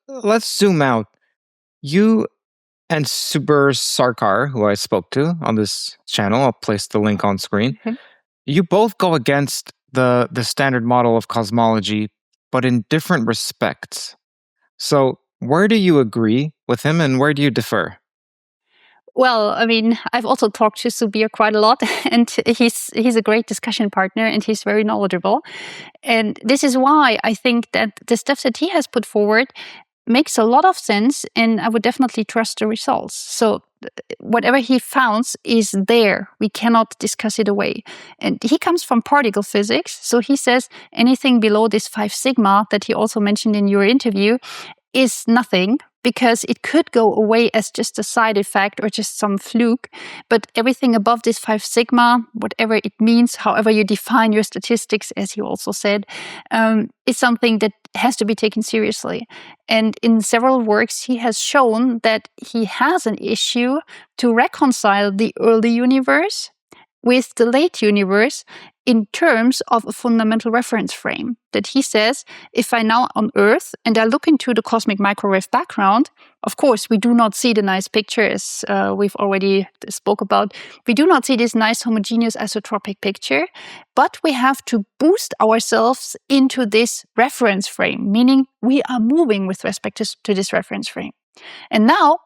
let's zoom out. You and Subir Sarkar, who I spoke to on this channel, I'll place the link on screen. You both go against the standard model of cosmology, but in different respects. So where do you agree with him and where do you differ? Well, I mean, I've also talked to Subir quite a lot, and he's a great discussion partner, and he's very knowledgeable. And this is why I think that the stuff that he has put forward makes a lot of sense, and I would definitely trust the results. So whatever he founds is there. We cannot discuss it away. And he comes from particle physics, so he says anything below this 5 sigma that he also mentioned in your interview is nothing, because it could go away as just a side effect or just some fluke. But everything above this 5 sigma, whatever it means, however you define your statistics, as you also said, is something that has to be taken seriously. And in several works, he has shown that he has an issue to reconcile the early universe with the late universe in terms of a fundamental reference frame. That he says, if I now on Earth and I look into the cosmic microwave background, of course, we do not see the nice picture as we've already spoke about. We do not see this nice homogeneous isotropic picture, but we have to boost ourselves into this reference frame, meaning we are moving with respect to this reference frame. And now,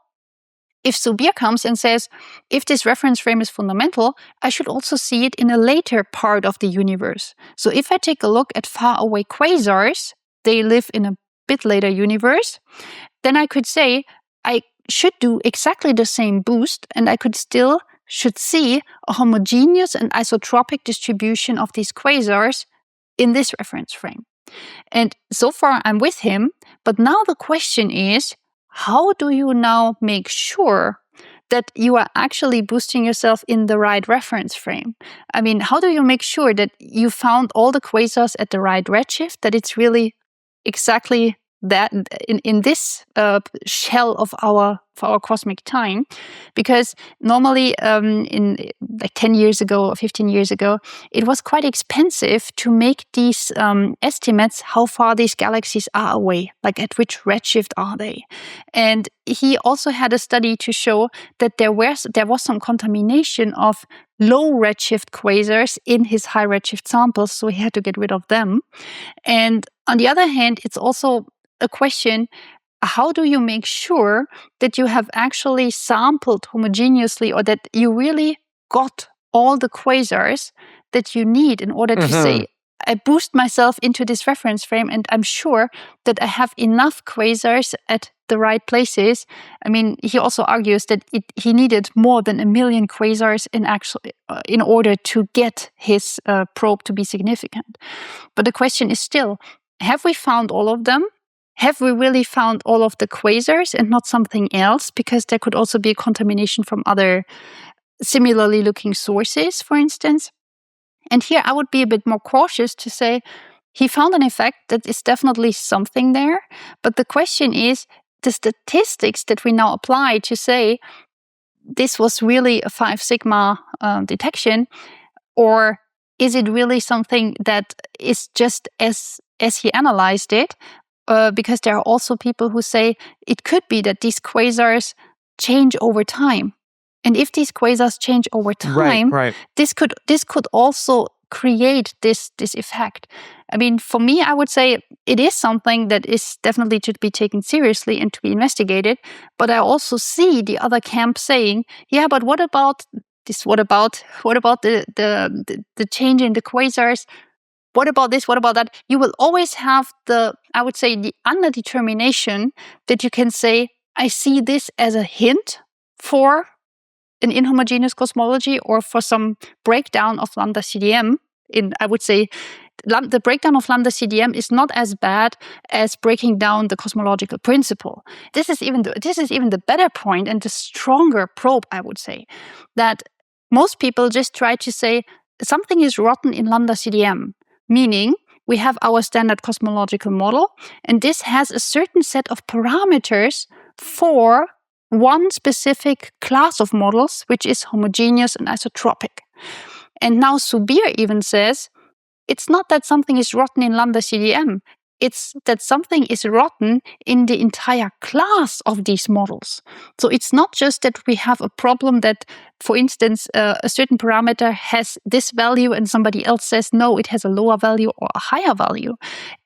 if Subir comes and says, if this reference frame is fundamental, I should also see it in a later part of the universe. So if I take a look at faraway quasars, they live in a bit later universe, then I could say I should do exactly the same boost, and I should see a homogeneous and isotropic distribution of these quasars in this reference frame. And so far I'm with him, but now the question is, how do you now make sure that you are actually boosting yourself in the right reference frame? I mean, how do you make sure that you found all the quasars at the right redshift, that it's really exactly that in this shell of our cosmic time? Because normally in like 10 years ago or 15 years ago, it was quite expensive to make these estimates how far these galaxies are away, like at which redshift are they. And he also had a study to show that there was some contamination of low redshift quasars in his high redshift samples, so he had to get rid of them. And on the other hand, it's also a question, how do you make sure that you have actually sampled homogeneously, or that you really got all the quasars that you need in order to say, I boost myself into this reference frame and I'm sure that I have enough quasars at the right places. I mean, he also argues that he needed more than 1 million quasars in order to get his probe to be significant. But the question is still, have we found all of them? Have we really found all of the quasars and not something else? Because there could also be a contamination from other similarly looking sources, for instance. And here I would be a bit more cautious to say he found an effect that is definitely something there. But the question is, the statistics that we now apply to say this was really a 5 sigma detection, or is it really something that is just as he analyzed it? Because there are also people who say it could be that these quasars change over time. And if these quasars change over time, right. this could also create this effect. I mean, for me, I would say it is something that is definitely to be taken seriously and to be investigated. But I also see the other camp saying, yeah, but what about this? What about the change in the quasars? What about this? What about that? You will always have the underdetermination that you can say, I see this as a hint for an inhomogeneous cosmology or for some breakdown of lambda CDM. I would say the breakdown of lambda CDM is not as bad as breaking down the cosmological principle. This is even the better point and the stronger probe, I would say, that most people just try to say something is rotten in lambda CDM. Meaning, we have our standard cosmological model, and this has a certain set of parameters for one specific class of models, which is homogeneous and isotropic. And now Subir even says, it's not that something is rotten in lambda CDM. It's that something is rotten in the entire class of these models. So it's not just that we have a problem that, for instance, a certain parameter has this value and somebody else says, no, it has a lower value or a higher value.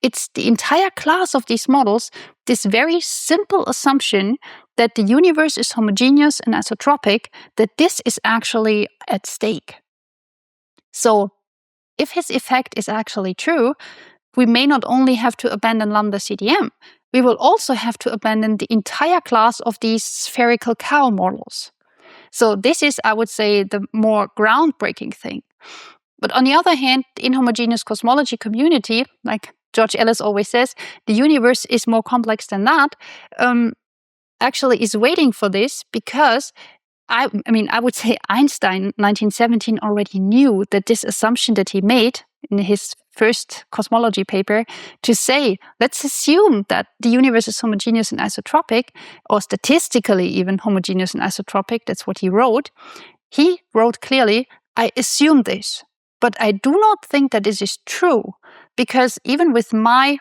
It's the entire class of these models, this very simple assumption that the universe is homogeneous and isotropic, that this is actually at stake. So if his effect is actually true, we may not only have to abandon lambda CDM, we will also have to abandon the entire class of these spherical cow models. So this is, I would say, the more groundbreaking thing. But on the other hand, the inhomogeneous cosmology community, like George Ellis always says, the universe is more complex than that, actually is waiting for this because I would say Einstein, 1917, already knew that this assumption that he made in his first cosmology paper to say, let's assume that the universe is homogeneous and isotropic, or statistically even homogeneous and isotropic, that's what he wrote. He wrote clearly, I assume this, but I do not think that this is true, because even with my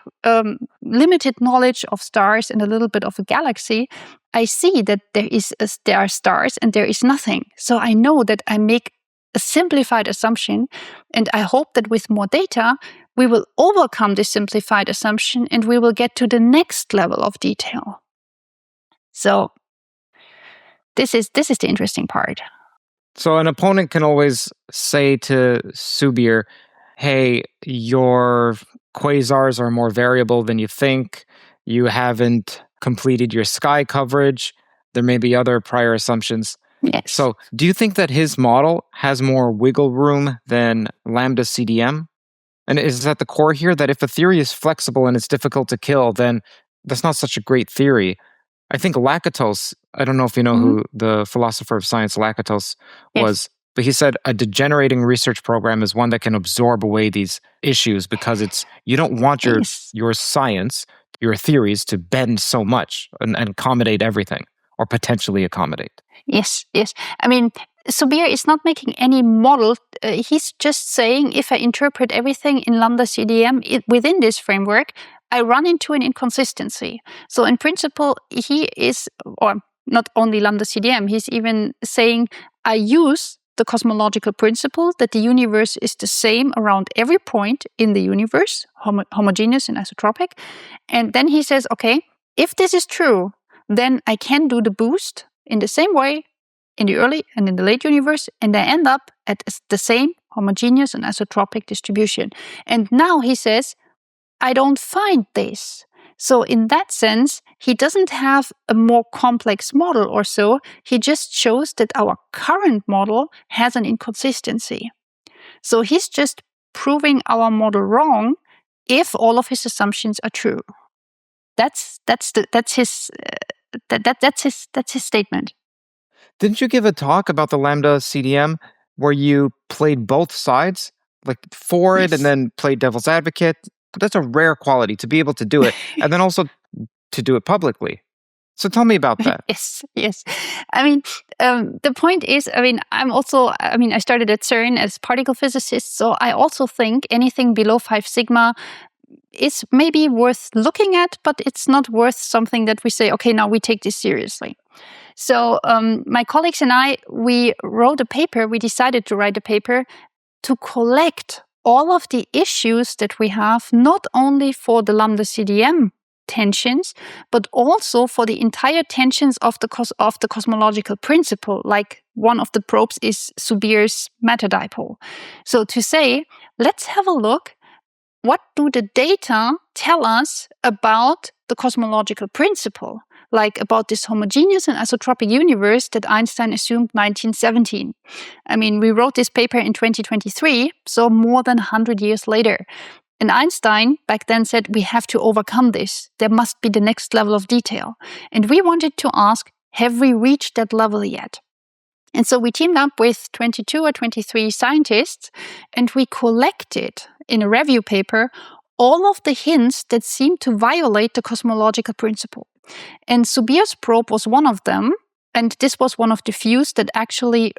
limited knowledge of stars and a little bit of a galaxy, I see that there are stars and there is nothing. So I know that I make a simplified assumption, and I hope that with more data, we will overcome this simplified assumption and we will get to the next level of detail. So this is the interesting part. So an opponent can always say to Subir, hey, your quasars are more variable than you think. You haven't completed your sky coverage. There may be other prior assumptions. Yes. So do you think that his model has more wiggle room than lambda CDM? And is that the core here, that if a theory is flexible and it's difficult to kill, then that's not such a great theory? I think Lakatos, I don't know if you know who the philosopher of science Lakatos was, but he said a degenerating research program is one that can absorb away these issues because you don't want your science, your theories to bend so much and accommodate everything, or potentially accommodate. Yes. I mean, Subir is not making any model. He's just saying, if I interpret everything in lambda CDM within this framework, I run into an inconsistency. So in principle, he is, or not only lambda CDM, he's even saying, I use the cosmological principle that the universe is the same around every point in the universe, homogeneous and isotropic. And then he says, okay, if this is true, then I can do the boost in the same way in the early and in the late universe, and I end up at the same homogeneous and isotropic distribution. And now he says, I don't find this. So in that sense, he doesn't have a more complex model or so. He just shows that our current model has an inconsistency. So he's just proving our model wrong if all of his assumptions are true. That's his statement. Didn't you give a talk about the lambda CDM where you played both sides, like for it and then played devil's advocate? That's a rare quality to be able to do it, and then also to do it publicly. So tell me about that. Yes. I mean, the point is, I started at CERN as particle physicist, so I also think anything below 5 sigma is maybe worth looking at, but it's not worth something that we say, okay, now we take this seriously. So my colleagues and I, we decided to write a paper to collect all of the issues that we have, not only for the lambda CDM tensions, but also for the entire tensions of the cosmological principle. Like one of the probes is Subir's matter dipole. So to say, let's have a look, what do the data tell us about the cosmological principle? Like about this homogeneous and isotropic universe that Einstein assumed 1917. I mean, we wrote this paper in 2023, so more than 100 years later. And Einstein back then said, we have to overcome this. There must be the next level of detail. And we wanted to ask, have we reached that level yet? And so we teamed up with 22 or 23 scientists, and we collected in a review paper all of the hints that seem to violate the cosmological principle. And Subir's probe was one of them. And this was one of the few that actually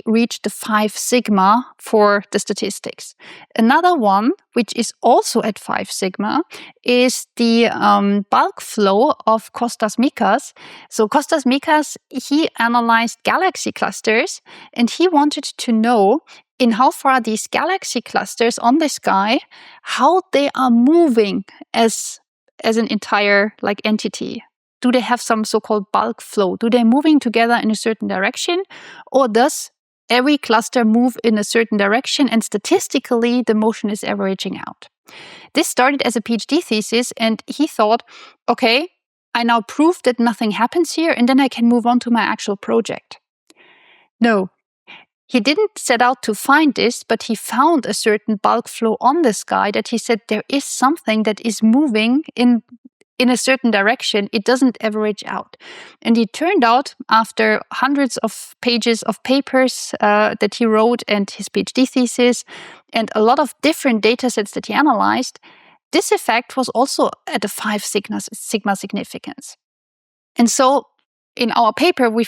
reached the 5 sigma for the statistics. Another one, which is also at 5 sigma, is the bulk flow of Kostas Mikas. So Kostas Mikas, he analyzed galaxy clusters, and he wanted to know in how far these galaxy clusters on the sky, how they are moving as an entire entity. Do they have some so-called bulk flow? Do they moving together in a certain direction? Or does every cluster move in a certain direction and statistically the motion is averaging out? This started as a PhD thesis, and he thought, okay, I now proved that nothing happens here, and then I can move on to my actual project. No. He didn't set out to find this, but he found a certain bulk flow on the sky that he said there is something that is moving in a certain direction. It doesn't average out. And it turned out, after hundreds of pages of papers that he wrote and his PhD thesis and a lot of different data sets that he analyzed, this effect was also at a 5 sigma significance. And so in our paper, we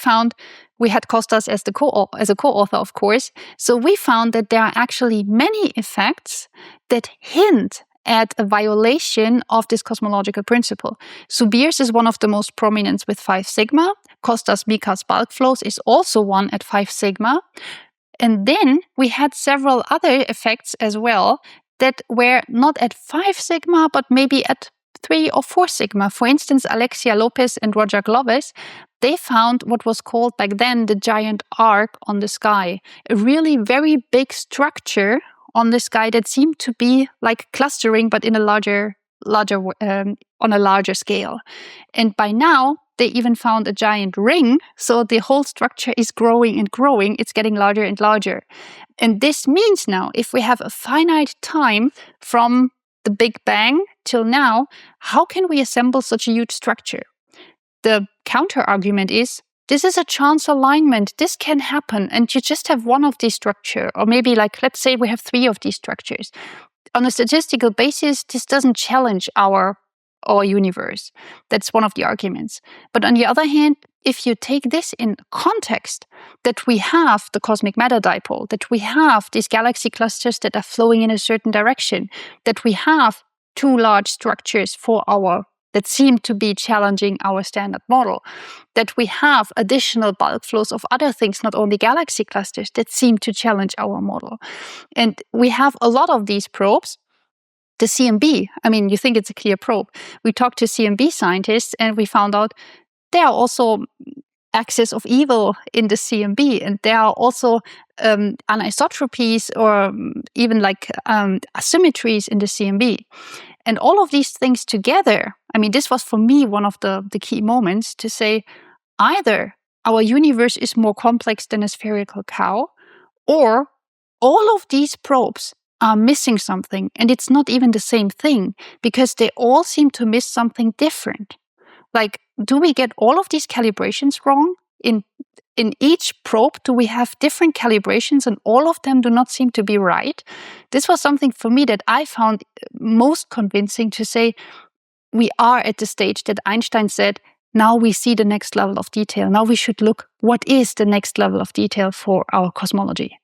had Kostas as a co-author, of course. So we found that there are actually many effects that hint at a violation of this cosmological principle. Subir's is one of the most prominent with 5 sigma. Kostas Mikas' bulk flows is also one at 5 sigma. And then we had several other effects as well that were not at 5 sigma, but maybe at 3 or 4 sigma. For instance, Alexia Lopez and Roger Gloves, they found what was called back then the giant arc on the sky, a really very big structure on the sky that seemed to be like clustering, but in a larger on a larger scale. And by now, they even found a giant ring, so the whole structure is growing and growing. It's getting larger and larger. And this means now, if we have a finite time from the Big Bang till now, how can we assemble such a huge structure? The counter argument is, this is a chance alignment. This can happen, and you just have one of these structures, or maybe let's say we have 3 of these structures. On a statistical basis, this doesn't challenge our universe. That's one of the arguments. But on the other hand, if you take this in context, that we have the cosmic matter dipole, that we have these galaxy clusters that are flowing in a certain direction, that we have 2 large structures that seem to be challenging our standard model, that we have additional bulk flows of other things, not only galaxy clusters, that seem to challenge our model. And we have a lot of these probes. The CMB, you think it's a clear probe. We talked to CMB scientists and we found out there are also axes of evil in the CMB, and there are also anisotropies or even asymmetries in the CMB. And all of these things together, this was for me one of the key moments to say, either our universe is more complex than a spherical cow, or all of these probes are missing something, and it's not even the same thing, because they all seem to miss something different. Do we get all of these calibrations wrong? In each probe, do we have different calibrations and all of them do not seem to be right? This was something for me that I found most convincing to say, we are at the stage that Einstein said, now we see the next level of detail. Now we should look, what is the next level of detail for our cosmology?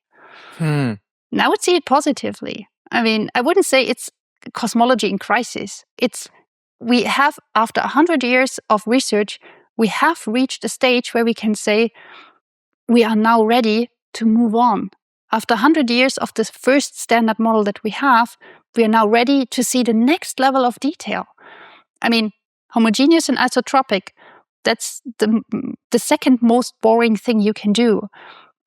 And I would see it positively. I wouldn't say it's cosmology in crisis. We have, after 100 years of research, we have reached a stage where we can say we are now ready to move on. After 100 years of the first standard model that we are now ready to see the next level of detail. Homogeneous and isotropic, that's the second most boring thing you can do.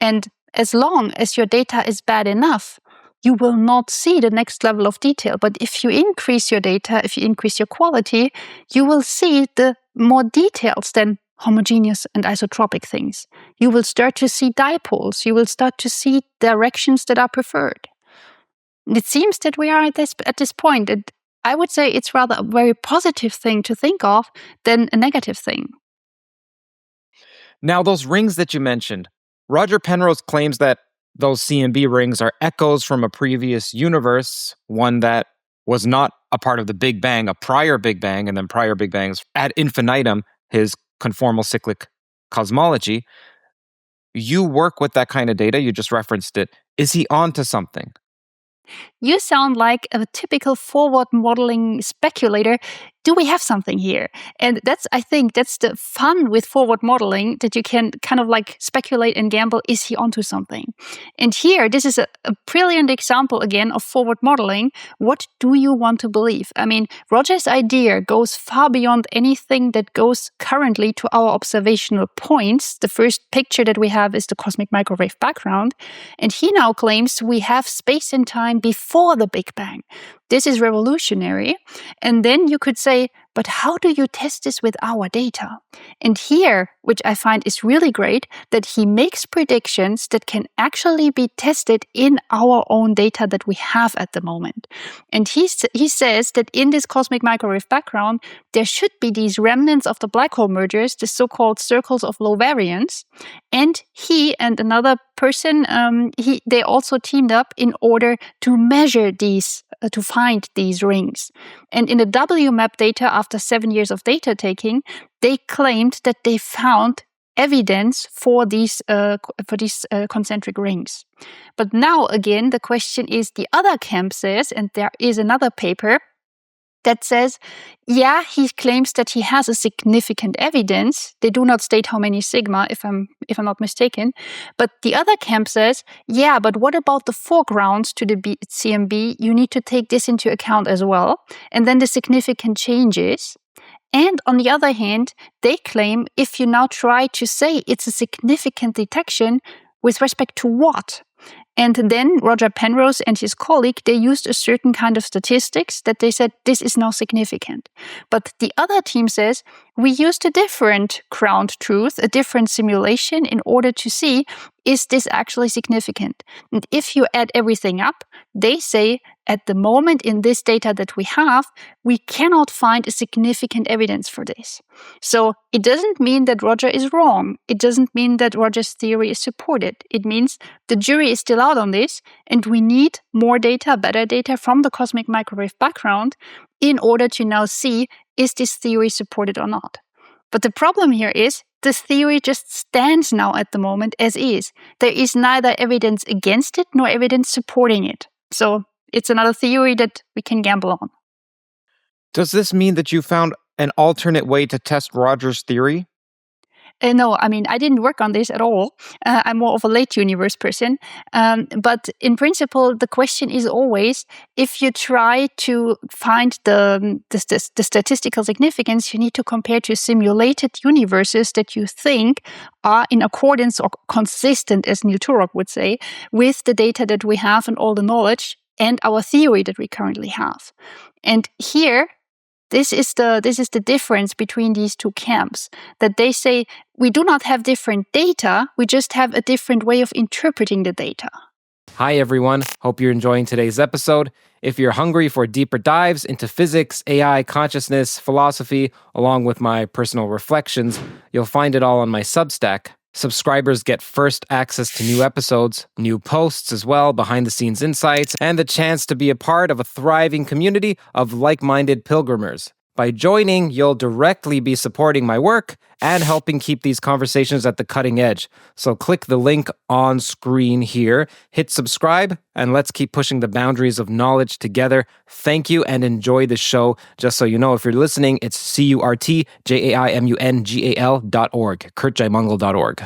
And as long as your data is bad enough, you will not see the next level of detail. But if you increase your data, if you increase your quality, you will see the more details than homogeneous and isotropic things. You will start to see dipoles. You will start to see directions that are preferred. It seems that we are at this point. And I would say it's rather a very positive thing to think of than a negative thing. Now, those rings that you mentioned, Roger Penrose claims that those CMB rings are echoes from a previous universe, one that was not a part of the Big Bang, a prior Big Bang, and then prior Big Bangs ad infinitum. his conformal cyclic cosmology. You work with that kind of data. You just referenced it. Is he onto something? You sound like a typical forward modeling speculator. Do we have something here? And I think that's the fun with forward modeling, that you can kind of like speculate and gamble, is he onto something? And here, this is a brilliant example again of forward modeling. What do you want to believe? I mean, Roger's idea goes far beyond anything that goes currently to our observational points. The first picture that we have is the cosmic microwave background. And he now claims we have space and time before the Big Bang. This is revolutionary. And then you could say, but how do you test this with our data? And here, which I find is really great, that he makes predictions that can actually be tested in our own data that we have at the moment. And he says that in this cosmic microwave background, there should be these remnants of the black hole mergers, the so-called circles of low variance. And he and another person, they also teamed up in order to measure these, to find these rings. And in the WMAP data, after 7 years of data taking, they claimed that they found evidence for these concentric rings. But now again, the question is, the other camp says, and there is another paper that says, yeah, he claims that he has a significant evidence. They do not state how many sigma, if I'm not mistaken. But the other camp says, yeah, but what about the foregrounds to the CMB? You need to take this into account as well. And then the significant changes. And on the other hand, they claim if you now try to say it's a significant detection, with respect to what? And then Roger Penrose and his colleague, they used a certain kind of statistics that they said this is now significant. But the other team says we used a different ground truth, a different simulation in order to see, is this actually significant? And if you add everything up, they say at the moment in this data that we have, we cannot find a significant evidence for this. So it doesn't mean that Roger is wrong. It doesn't mean that Roger's theory is supported. It means the jury is still out on this, and we need more data, better data from the cosmic microwave background in order to now see, is this theory supported or not? But the problem here is the theory just stands now at the moment as is. There is neither evidence against it nor evidence supporting it. So it's another theory that we can gamble on. Does this mean that you found an alternate way to test Roger's theory? No, I mean, I didn't work on this at all. I'm more of a late universe person. But in principle, the question is always, if you try to find the statistical significance, you need to compare to simulated universes that you think are in accordance or consistent, as Neil Turok would say, with the data that we have and all the knowledge and our theory that we currently have. And here, this is the difference between these two camps, that they say we do not have different data, we just have a different way of interpreting the data. Hi everyone, hope you're enjoying today's episode. If you're hungry for deeper dives into physics, AI, consciousness, philosophy, along with my personal reflections, you'll find it all on my Substack. Subscribers get first access to new episodes, new posts as well, behind-the-scenes insights, and the chance to be a part of a thriving community of like-minded pilgrimers. By joining, you'll directly be supporting my work and helping keep these conversations at the cutting edge. So click the link on screen here, hit subscribe, and let's keep pushing the boundaries of knowledge together. Thank you and enjoy the show. Just so you know, if you're listening, it's CurtJaimungal.org, CurtJaimungal.org.